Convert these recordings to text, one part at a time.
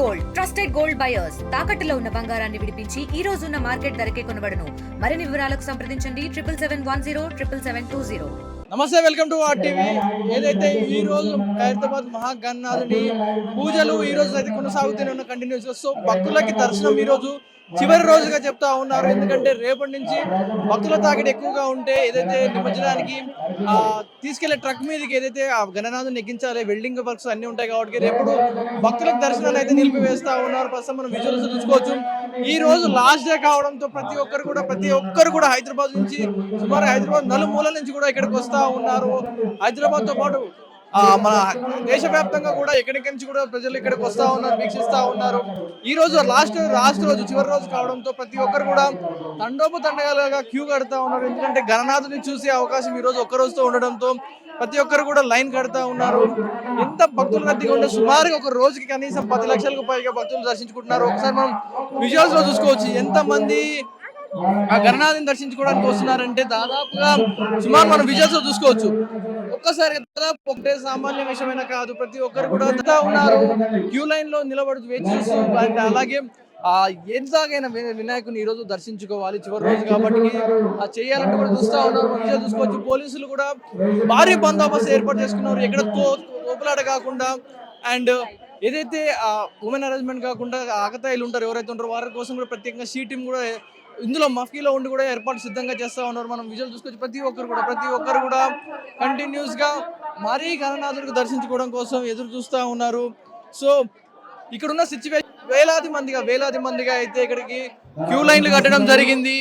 Gold trusted gold buyers తాకట్టులో ఉన్న బంగారాన్ని విడిపించి ఈ రోజు ఉన్న మార్కెట్ ధరకే కొనబడును. మరిన్ని వివరాలకు సంప్రదించండి 7771077720. నమస్తే, వెల్కమ్ టు ఆర్టీవీ. ఏదైతే ఈ రోజు ఖైరతాబాద్ మహాగణనాథుని పూజలు ఈ రోజు అయితే కొనసాగుతూనే ఉన్న కంటిన్యూస్. సో భక్తులకి దర్శనం ఈ రోజు చివరి రోజుగా చెప్తా ఉన్నారు. ఎందుకంటే రేపటి నుంచి భక్తుల తాకిడి ఎక్కువగా ఉంటే ఏదైతే నిమజ్జనానికి తీసుకెళ్లే ట్రక్ మీదకి ఏదైతే ఆ గణనాథుని ఎక్కించాలి, వెల్డింగ్ వర్క్స్ అన్ని ఉంటాయి కాబట్టి రేపు భక్తులకు దర్శనాన్ని అయితే నిలిపివేస్తా ఉన్నారు. ప్రస్తుతం మనం విజువల్స్ చూసుకోవచ్చు. ఈ రోజు లాస్ట్ డే కావడంతో ప్రతి ఒక్కరు కూడా హైదరాబాద్ నుంచి సుమారు హైదరాబాద్ నలుమూలల నుంచి కూడా ఇక్కడికి వస్తా ఉన్నారు. హైదరాబాద్ తో పాటు మన దేశవ్యాప్తంగా కూడా ఎక్కడికి నుంచి కూడా ప్రజలు ఇక్కడికి వస్తా ఉన్నారు, వీక్షిస్తా ఉన్నారు. ఈ రోజు లాస్ట్ రోజు చివరి రోజు కావడంతో ప్రతి ఒక్కరు కూడా తండోపతండగా క్యూ కడతా ఉన్నారు. ఎందుకంటే గణనాథుని చూసే అవకాశం ఈ రోజు ఒక్క రోజుతో ఉండడంతో ప్రతి ఒక్కరు కూడా లైన్ కడతా ఉన్నారు. ఎంత భక్తులు రద్దీగా ఉంటే సుమారుగా ఒక రోజుకి కనీసం 10 లక్షలకు పైగా భక్తులు దర్శించుకుంటున్నారు. ఒకసారి మనం విజువల్స్ లో చూసుకోవచ్చు ఎంత మంది ఆ గణనాథుని దర్శించుకోవడానికి వస్తున్నారంటే దాదాపుగా సుమారు మనం విజువల్స్ లో చూసుకోవచ్చు. ఒక్కసారి దాదాపు ఒకటే సామాన్య విషయమైనా కాదు, ప్రతి ఒక్కరు కూడా ఉన్నారు, క్యూ లైన్ లో నిలబడుతూ వేచి చూస్తూ. అలాగే ఎంతగానైనా వినాయకుని ఈ రోజు దర్శించుకోవాలి, చివరి రోజు కాబట్టి చేయాలంటే కూడా చూస్తా ఉన్నారు. విజువల్ చూసుకోవచ్చు. పోలీసులు కూడా భారీ బందోబస్తు ఏర్పాటు చేసుకున్నారు, ఎక్కడ తోపులాట కాకుండా. అండ్ ఏదైతే ఉమెన్ అరేంజ్మెంట్ కాకుండా ఆకతాయిలు ఉంటారు ఎవరైతే ఉంటారో వారి కోసం కూడా ప్రత్యేకంగా సీ టీం కూడా ఇందులో మఫ్కీలో ఉండి కూడా ఏర్పాటు సిద్ధంగా చేస్తా ఉన్నారు. మనం విజువల్ చూసుకోవచ్చు. ప్రతి ఒక్కరు కూడా కంటిన్యూస్ గా మరీ గణనాథుడికి దర్శించుకోవడం కోసం ఎదురు చూస్తూ ఉన్నారు. సో ఇక్కడ ఉన్న సిచ్యువేషన్ వేలాది మందిగా అయితే ఇక్కడికి క్యూ లైన్లు కట్టడం జరిగింది.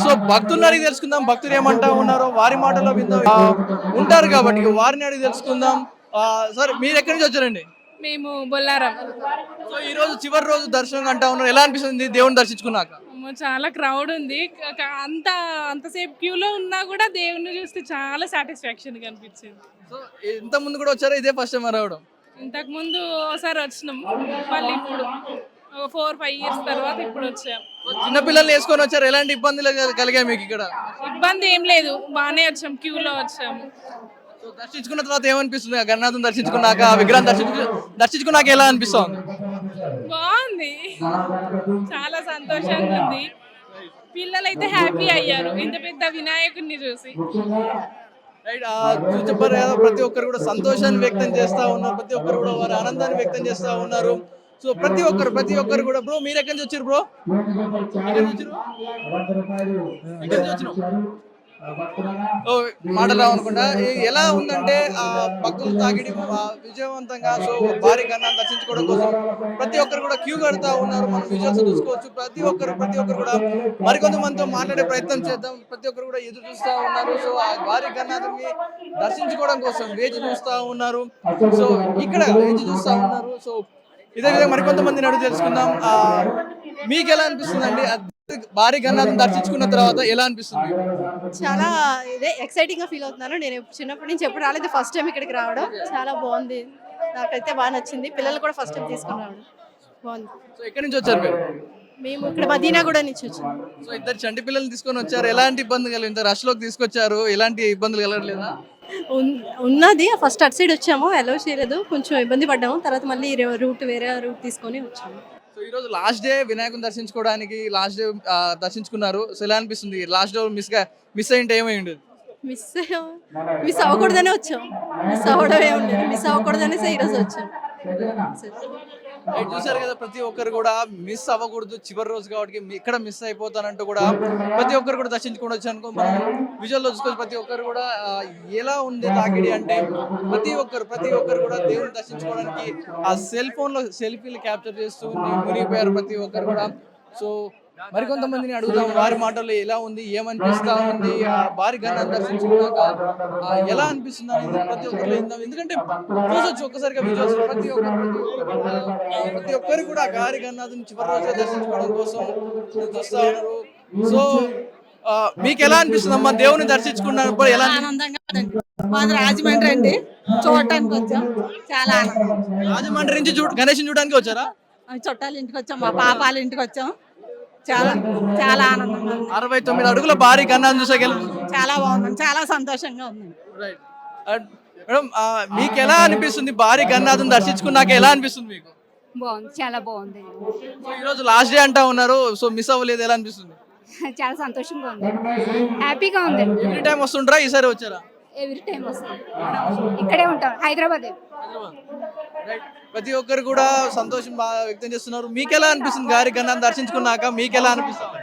సో భక్తులను అడిగి తెలుసుకుందాం, భక్తులు ఏమంటా ఉన్నారో వారి మాటల్లో విందాం. ఉంటారు కాబట్టి వారిని అడిగి తెలుసుకుందాం. సార్, మీరు ఎక్కడి నుంచి వచ్చారండి? మేము బొల్లారం. సో ఈ రోజు చివరి రోజు దర్శనం అంటా ఉన్నారు, ఎలా అనిపిస్తుంది దేవుని దర్శించుకున్నాక? చాలా క్రౌడ్ ఉంది. అంతసేపు క్యూలో ఉన్నా కూడా దేవుణ్ణి చూస్తే చాలా సాటిస్ఫాక్షన్ అనిపించింది. సో ఇంత ముందు కూడా వచ్చారా? ఇదే ఫస్ట్ టైం రావడం? ఇంతకు ముందు ఒకసారి వచ్చినాం, మళ్ళీ ఇప్పుడు 4-5 ఇయర్స్ తర్వాత ఇప్పుడు వచ్చాం. చిన్నపిల్లల్ని వేసుకొని వచ్చారు, ఎలాంటి ఇబ్బందులు కలిగాయి మీకు ఇక్కడ? ఇబ్బంది ఏం లేదు, బాగానే వచ్చాం, క్యూలో వచ్చాము. సో దర్శించుకున్న తర్వాత ఏమనిపిస్తుంది? గణనాథం దర్శించుకున్నాక, విగ్రహం దర్శించుకున్నాక ఎలా అనిపిస్తుంది? బాగుంది, చాలా సంతోషంగా ఉంది. పిల్లలైతే హ్యాపీ అయ్యారు ఇంత పెద్ద వినాయకుడిని చూసి. చెప్పారు కదా, ప్రతి ఒక్కరు కూడా సంతోషాన్ని వ్యక్తం చేస్తా ఉన్నారు, ప్రతి ఒక్కరు కూడా వారి ఆనందాన్ని వ్యక్తం చేస్తా ఉన్నారు. సో ప్రతి ఒక్కరు కూడా. బ్రో, మీరు ఎక్కడి నుంచి వచ్చారు? బ్రో, మాట రావనుకుంటా. ఎలా ఉందంటే భక్తులు తాకిడి విజయవంతంగా సో భారీ గణనాన్ని దర్శించుకోవడం కోసం ప్రతి ఒక్కరు కూడా క్యూ కడతా ఉన్నారు. మనం విజువల్స్ చూసుకోవచ్చు. ప్రతి ఒక్కరు కూడా మరికొంతమందితో మాట్లాడే ప్రయత్నం చేద్దాం. ప్రతి ఒక్కరు కూడా ఎదురు చూస్తా ఉన్నారు. సో ఆ భారీ గణనాథుని దర్శించుకోవడం కోసం వేచి చూస్తా ఉన్నారు. సో ఇక్కడ వేచి చూస్తా ఉన్నారు. సో ఇదే విధంగా మరికొంతమందిని అడుగు తెలుసుకుందాం. మీకు ఎలా అనిపిస్తుంది అండి భారీ గణనాథుని దర్శించుకున్న తర్వాత? ఎలా అనిపిస్తుంది? చాలా ఎక్సైటింగ్ గా ఫీల్ అవుతున్నాను. నేను చిన్నప్పటి నుంచి ఎప్పుడు రాలేదు, ఫస్ట్ టైం ఇక్కడికి రావడం చాలా బాగుంది. నాకైతే బాగా నచ్చింది. పిల్లలు కూడా ఫస్ట్ టైం తీసుకుని రావడం బాగుంది. సో ఎక్కడి నుంచి వచ్చారు మీరు? మేము ఇక్కడ మదీనాగూడ నుంచి వచ్చాము. సో ఇద్దరు చంటి పిల్లల్ని తీసుకొని వచ్చారు, ఎలాంటి ఇబ్బంది కలిగింది? ఇంత రష్ లోకి తీసుకొచ్చారు, ఎలాంటి ఇబ్బందులు కలగలేదా? ఉన్నది ఫస్ట్ అటు సైడ్ వచ్చాము, అలౌ చేయలేదు, కొంచెం ఇబ్బంది పడ్డాము. తర్వాత మళ్ళీ వేరే రూట్ తీసుకొని వచ్చాము. సో ఈ రోజు లాస్ట్ డే వినాయకుని దర్శించుకోవడానికి లాస్ట్ డే దర్శించుకున్నారు. సో ఎలా అనిపిస్తుంది? లాస్ట్ డే మిస్ అయింటే ఏమై ఉండదు? మిస్ అవ్వకూడదనే వచ్చాం. మిస్ అవ్వడమే ఉండేది, మిస్ అవ్వకూడదనేసి ఈరోజు వచ్చాం. చూసారు కదా, ప్రతి ఒక్కరు కూడా మిస్ అవ్వకూడదు, చివరి రోజు కాబట్టి ఇక్కడ మిస్ అయిపోతానంటూ కూడా ప్రతి ఒక్కరు కూడా దర్శించుకోవచ్చు అనుకో. మనం విజువల్ లో చూసుకోవచ్చు. ప్రతి ఒక్కరు కూడా ఎలా ఉంది తాకిడి అంటే ప్రతి ఒక్కరు కూడా దేవుని దర్శించుకోవడానికి ఆ సెల్ ఫోన్ లో సెల్ఫీలు క్యాప్చర్ చేస్తూ మునిగిపోయారు ప్రతి ఒక్కరు కూడా. సో మరికొంతమందిని అడుగుదాం, వారి మాటల్లో ఎలా ఉంది, ఏమనిపిస్తా ఉంది, భారీ గణనాథుని దర్శించుకున్నాక ఎలా అనిపిస్తుంది అనేది ప్రతి ఒక్కరు విందాం. ఎందుకంటే చూసొచ్చు ఒక్కసారిగా విజువల్స్. ప్రతి ఒక్కరు కూడా భారీ గణనాథుని చివరి రోజుగా దర్శించుకోవడం కోసం చూస్తా ఉన్నారు. సో మీకు ఎలా అనిపిస్తుంది అమ్మా దేవుని దర్శించుకున్నప్పుడు? ఎలా ఆనందంగా మాది రాజమండ్రి అండి, చూడటానికి వచ్చాం. చాలా ఆనందం. రాజమండ్రి నుంచి గణేష్ చూడడానికి వచ్చారా? చుట్టాల ఇంటికి వచ్చాం, మా పాపాల ఇంటికి వచ్చాం. చాలా ఆనందంగా ఉంది. 69 అడుగుల భారీ గణనాథుని చూసాక చాలా బాగుంది, చాలా సంతోషంగా ఉంది. మేడం, మీకు ఎలా అనిపిస్తుంది భారీ గణనాథుని దర్శించుకున్నాక? ఎలా అనిపిస్తుంది మీకు? బాగుంది, చాలా బాగుంది. సో ఈ రోజు లాస్ట్ డే అంటా ఉన్నారు, సో మిస్ అవ్వలేదు, ఎలా అనిపిస్తుంది? చాలా సంతోషంగా ఉంది, హ్యాపీగా ఉంది. ఎవ్రీ టైం వస్తుంటారా, ఈసారి వచ్చారా? ఎవ్రీ టైం వస్తాం, ఇక్కడే ఉంటాం, హైదరాబాద్. రైట్. ప్రతి ఒక్కరు కూడా సంతోషం బాగా వ్యక్తం చేస్తున్నారు. మీకు ఎలా అనిపిస్తుంది గారి గన్నాన్ని దర్శించుకున్నాక? మీకు ఎలా అనిపిస్తుంది?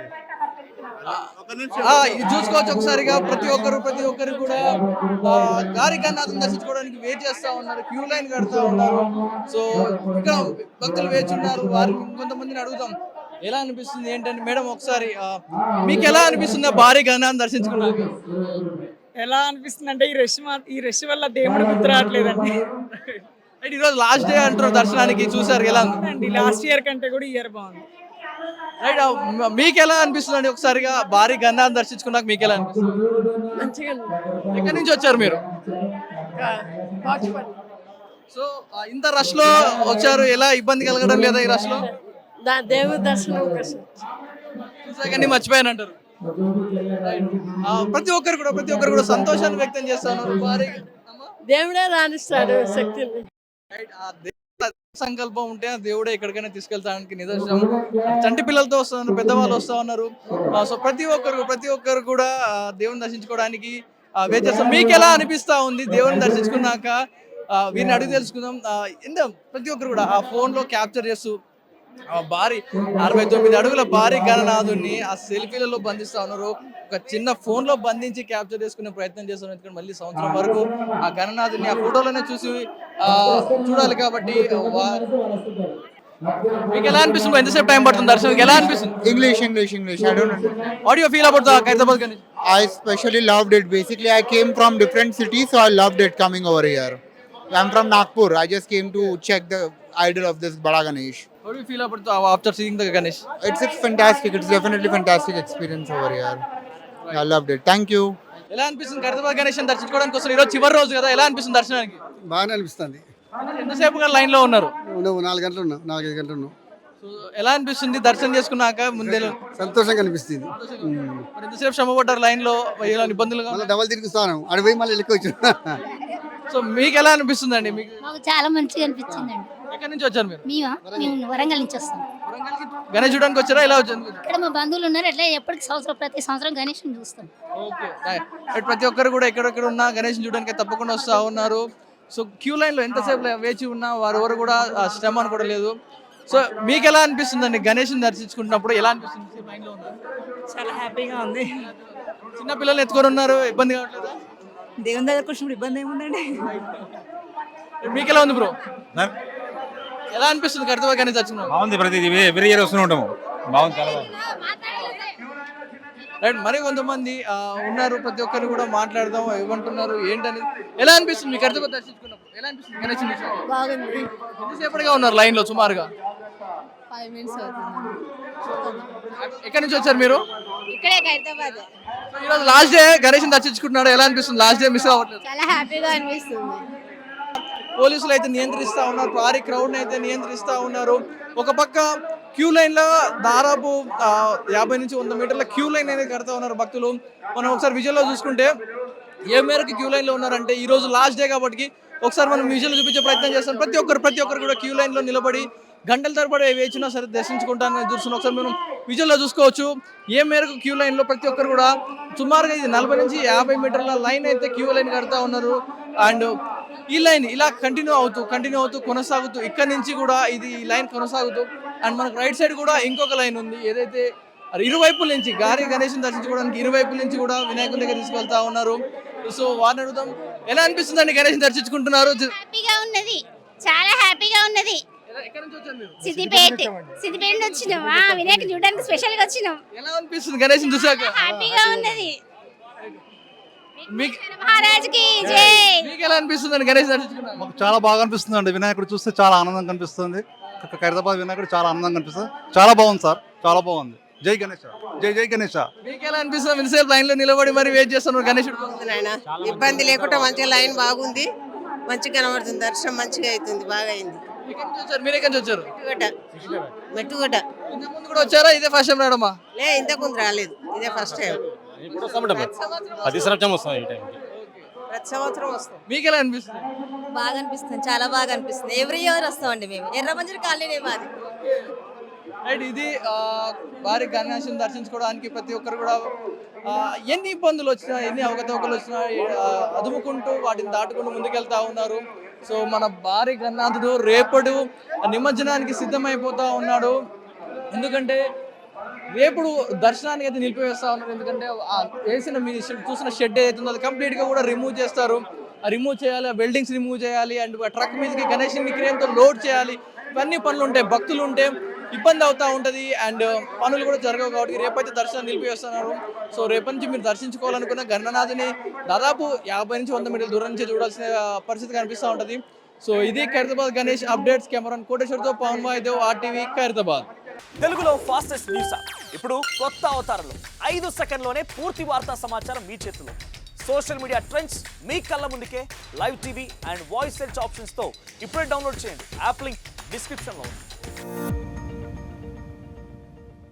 ఇది చూసుకోవచ్చు ఒకసారిగా. ప్రతి ఒక్కరు కూడా గారి గన్నాథం దర్శించుకోవడానికి వెయిట్ చేస్తా ఉన్నారు, క్యూ లైన్ కడతా ఉన్నారు. సో ఇక్కడ భక్తులు వేచి ఉన్నారు. వారిని కొంతమందిని అడుగుతాం ఎలా అనిపిస్తుంది ఏంటని. మేడం ఒకసారి మీకు ఎలా అనిపిస్తుంది భారీ గన్నాన్ని దర్శించుకున్నాక? ఎలా అనిపిస్తుంది అంటే ఈ రష్ వల్ల దేవుడు గుర్తు రావట్లేదండి. ఈ రోజు లాస్ట్ డే అంటారు దర్శనానికి, చూసారు ఎలా అండి లాస్ట్ ఇయర్ కంటే కూడా ఇయర్ బాగుంది. రైట్. మీకు ఎలా అనిపిస్తుంది అండి ఒకసారిగా భారీ గన్నాన్ని దర్శించుకున్నాక మీకు ఎలా అనిపిస్తుంది? మంచిగా ఎక్కడి నుంచి వచ్చారు మీరు? సో ఇంత రష్ లో వచ్చారు, ఎలా ఇబ్బంది కలగడం లేదా ఈ రష్ లో? దేవుడి దర్శనం చూసాకన్నీ మర్చిపోయాను అంటారు. ప్రతి ఒక్కరు కూడా సంతోషాన్ని వ్యక్తం చేస్తున్నారు. భారీ దేవుడే రాణిస్తాడు శక్తిని. సంకల్పం ఉంటే ఆ దేవుడే ఎక్కడికైనా తీసుకెళ్తానికి నిదర్శనం. చంటి పిల్లలతో వస్తా ఉన్నారు, పెద్దవాళ్ళు వస్తా ఉన్నారు. సో ప్రతి ఒక్కరు కూడా దేవుని దర్శించుకోవడానికి వెయిట్ చేస్తారు. మీకు ఎలా అనిపిస్తా ఉంది దేవుని దర్శించుకున్నాక? వీరిని అడిగి తెలుసుకుందాం. ప్రతి ఒక్కరు కూడా ఆ ఫోన్ లో క్యాప్చర్ చేస్తూ భారీ 69 అడుగుల భారీ గణనాథుని ఆ సెల్ఫీలలో బంధిస్తా ఉన్నారు. ఒక చిన్న ఫోన్ లో బంధించి క్యాప్చర్ చేసుకునే ప్రయత్నం చేస్తున్నారు. ఎందుకంటే మళ్ళీ సంవత్సరం వరకు ఆ గణనాథుని ఆ ఫోటోలోనే చూసి చూడాలి కాబట్టి. మీకు ఎలా అనిపిస్తుంది? ఎంతసేపు టైం పడుతుంది దర్శనం? ఎలా అనిపిస్తుంది? English. I don't understand. What you feel about the Hyderabad Ganesh? I especially loved it. Basically, I came from different cities, so I loved it coming over here. I'm from Nagpur. I just came to check the idol of this Bada Ganesh. How do you feel about after seeing the Ganesh? It's fantastic. It's definitely fantastic experience over here. I loved it. Thank you. ఎలా అనిపిస్తుంది హైదరాబాద్ గణేష్ దర్శించుకోవడానికి వస్తారు? ఈరోజు చివరి రోజు కదా, ఎలా అనిపిస్తుంది దర్శనానికి? బాగానే అనిపిస్తుంది. ఎంతసేపుగా లైన్ లో ఉన్నారు? 4 గంటలు ఉన్నాం, 4-5 గంటలు ఉన్నాం. సో ఎలా అనిపిస్తుంది దర్శనం చేసుకున్నాక? ముందే సంతోషంగా అనిపిస్తుంది. మరి ఎంతసేపు శ్రమ పడ్డారు లైన్ లో, ఇలా ఇబ్బందులు? మళ్ళీ డబల్ తిరిగిస్తాను, అడిపోయి మళ్ళీ లెక్క వచ్చి. సో మీకు ఎలా అనిపిస్తుంది అండి? మీకు మాకు చాలా మంచిగా అనిపించిందండి. ఎక్కడి నుంచి వచ్చారు మీరు? మేము వరంగల్ నుంచి వస్తాం. గణేష్ చూడడానికి వచ్చారా? ఎలా వచ్చారు? ఇక్కడ మా బంధువులు ఉన్నారు, అట్లా ప్రతి సంవత్సరం గణేష్ చూస్తాం. ఓకే. ప్రతి ఒక్కరు కూడా ఎక్కడెక్కడ ఉన్నా గణేష్ చూడడానికి తప్పకుండా వస్తూ ఉన్నారు. సో క్యూ లైన్ లో ఎంతసేపు వేచి ఉన్నా వారెవరు కూడా శ్రమ అనుకోవట్లేదు. సో మీకు ఎలా అనిపిస్తుంది అండి గణేష్ దర్శించుకుంటున్నప్పుడు? ఎలా అనిపిస్తుంది? లైన్ లో ఉన్నారు, చాలా హ్యాపీగా ఉంది. చిన్న పిల్లలు ఎత్తుకొని ఉన్నారు, ఇబ్బంది కావట్లేదా? దేవుని దగ్గరకు వచ్చినప్పుడు ఇబ్బంది ఏముందండి. మీకు ఎలా ఉంది బ్రో? ఎలా అనిపిస్తుంది హైదరాబాద్ గణేష్ దర్శనం? బాగుంది, ప్రతి ఎవ్రీ ఇయర్ వస్తూనే ఉంటాము. బాగుంది, చాలా బాగుంది. రైట్. మరి కొంతమంది ఉన్నారు, ప్రతి ఒక్కరు కూడా మాట్లాడదాం, ఏమంటున్నారు ఏంటని. ఎలా అనిపిస్తుంది మీకు హైదరాబాద్ దర్శించుకున్నప్పుడు? ఎలా అనిపిస్తుంది గణేష్? బాగుంది. ఎంతసేపటిగా ఉన్నారు లైన్ లో? సుమారుగా 5 minutes అవుతుంది. ఎక్కడి నుంచి వచ్చారు మీరు? ఇక్కడే హైదరాబాద్. ఈరోజు లాస్ట్ డే గణేష్ దర్శించుకుంటున్నారు, ఎలా అనిపిస్తుంది? లాస్ట్ డే మిస్ అవ్వట్లేదు? చాలా హ్యాపీగా అనిపిస్తుంది. పోలీసులు అయితే నియంత్రిస్తా ఉన్నారు, భారీ క్రౌడ్ అయితే నియంత్రిస్తా ఉన్నారు. ఒక పక్క క్యూ లైన్ లో దాదాపు 50 నుంచి 100 మీటర్ల క్యూ లైన్ అనేది కడతా ఉన్నారు భక్తులు. మనం ఒకసారి విజువల్ లో చూసుకుంటే ఏ మేరకు క్యూ లైన్ లో ఉన్నారంటే, ఈ రోజు లాస్ట్ డే కాబట్టి ఒకసారి మనం విజువల్ చూపించే ప్రయత్నం చేస్తాం. ప్రతి ఒక్కరు కూడా క్యూ లైన్ లో నిలబడి గంటల తరబడి వేచినా సరే దర్శించుకుంటానని చూస్తున్నాం. ఒకసారి మనం విజువల్ లో చూసుకోవచ్చు ఏ మేరకు క్యూ లైన్ లో ప్రతి ఒక్కరు కూడా సుమారుగా ఇది 40 నుంచి 50 మీటర్ల లైన్ అయితే క్యూ లైన్ కడతా ఉన్నారు. అండ్ ఈ లైన్ ఇలా కంటిన్యూ అవుతూ కొనసాగుతూ ఇక్కడ నుంచి కూడా ఇది ఈ లైన్ కొనసాగుతూ, అండ్ మనకు రైట్ సైడ్ కూడా ఇంకొక లైన్ ఉంది. ఏదైతే ఇరువైపుల నుంచి గారి గణేష్ని దర్శించుకోవడానికి ఇరువైపుల నుంచి కూడా వినాయకుని దగ్గర తీసుకెళ్తా ఉన్నారు. సో వారిని అడుగుదాం, ఎలా అనిపిస్తుంది అండి గణేష్ని దర్శించుకుంటున్నారు? హ్యాపీగా ఉన్నది, చాలా హ్యాపీగా ఉన్నది. సిద్దిపేట వచ్చినాం, వినాయకుని చూడడానికి స్పెషల్ గా వచ్చినాం. ఎలా అనిపిస్తుంది గణేష్ని చూసాక? హ్యాపీగా ఉన్నది. మీకు మహారాజ్కి జై. మీకు ఎలా అనిపిస్తుంది అండి గణేష్ దర్శించుకున్నారు? మాకు చాలా బాగా అనిపిస్తుంది అండి. వినాయకుడు చూస్తే చాలా ఆనందం కనిపిస్తుంది. ఖైరతాబాద్ వినాయకుడు చాలా ఆనందం కనిపిస్తుంది. చాలా బాగుంది సార్, చాలా బాగుంది. జై గణేష్, జై గణేష్. మీకు ఎలా అనిపిస్తుంది? మినిసేపు లైన్ లో నిలబడి మరి వెయిట్ చేస్తున్నారు గణేశుడు? ఇబ్బంది లేకుండా మంచిగా లైన్ బాగుంది, మంచిగా కనబడుతుంది, దర్శనం మంచిగా అవుతుంది, బాగా అయింది. మీరు ఎక్కడి నుంచి వచ్చారు? మెట్టుగడ్డ. ఇంతకు ముందు కూడా వచ్చారా? ఇదే ఫస్ట్ టైం రావడమా? లే, ఇంతకు ముందు రాలేదు, ఇదే ఫస్ట్ టైం. ప్రతి సంవత్సరం వస్తాం ఈ టైంకి. ప్రతి సంవత్సరం వస్తాం. మీకు ఎలా అనిపిస్తుంది? బాగా అనిపిస్తుంది, చాలా బాగా అనిపిస్తుంది. ఎవ్రీ ఇయర్ వస్తామండి మేము. ఎర్రమంజిరి కాలనీ మాది. రైట్, ఇది భారీ గణేశుని దర్శించుకోవడానికి ప్రతి ఒక్కరు కూడా ఎన్ని ఇబ్బందులు వచ్చినా, ఎన్ని అవకతవకలు వచ్చినా అదుముకుంటూ వాటిని దాటుకుంటూ ముందుకెళ్తా ఉన్నారు. సో మన భారీ గణనాథుడు రేపటి నిమజ్జనానికి సిద్ధమైపోతా ఉన్నాడు. ఎందుకంటే రేపుడు దర్శనానికి అయితే నిలిపివేస్తా ఉన్నారు. ఎందుకంటే వేసిన మీ చూసిన షెడ్ ఏదైతే ఉందో అది కంప్లీట్గా కూడా రిమూవ్ చేస్తారు. రిమూవ్ చేయాలి, వెల్డింగ్స్ రిమూవ్ చేయాలి, అండ్ ట్రక్ మీదకి గణేష్ని క్రేన్తో లోడ్ చేయాలి. ఇవన్నీ పనులు ఉంటాయి. భక్తులు ఉంటే ఇబ్బంది అవుతూ ఉంటుంది, అండ్ పనులు కూడా జరగవు. కాబట్టి రేపైతే దర్శనం నిలిపివేస్తున్నారు. సో రేపటి నుంచి మీరు దర్శించుకోవాలనుకున్న గణనాథుని దాదాపు 50 నుంచి 100 మీటర్ల దూరం నుంచి చూడాల్సిన పరిస్థితి కనిపిస్తూ ఉంటుంది. సో ఇది ఖైరతాబాద్ గణేష్ అప్డేట్స్. కెమెరాన్ కోటేశ్వర్తో పవన్ వాయిదేవ్, RTV ఖైరతాబాద్. తెలుగులో ఫాస్టెస్ట్ న్యూస్ యాప్ ఇప్పుడు కొత్త అవతారంలో 5 సెకండ్లోనే పూర్తి వార్తా సమాచారం మీ చేతిలో. సోషల్ మీడియా ట్రెండ్స్ మీ కళ్ళ ముందుకే live TV and voice search ఆప్షన్స్తో ఇప్పుడే డౌన్లోడ్ చేయండి. యాప్ లింక్ డిస్క్రిప్షన్లో ఉంది.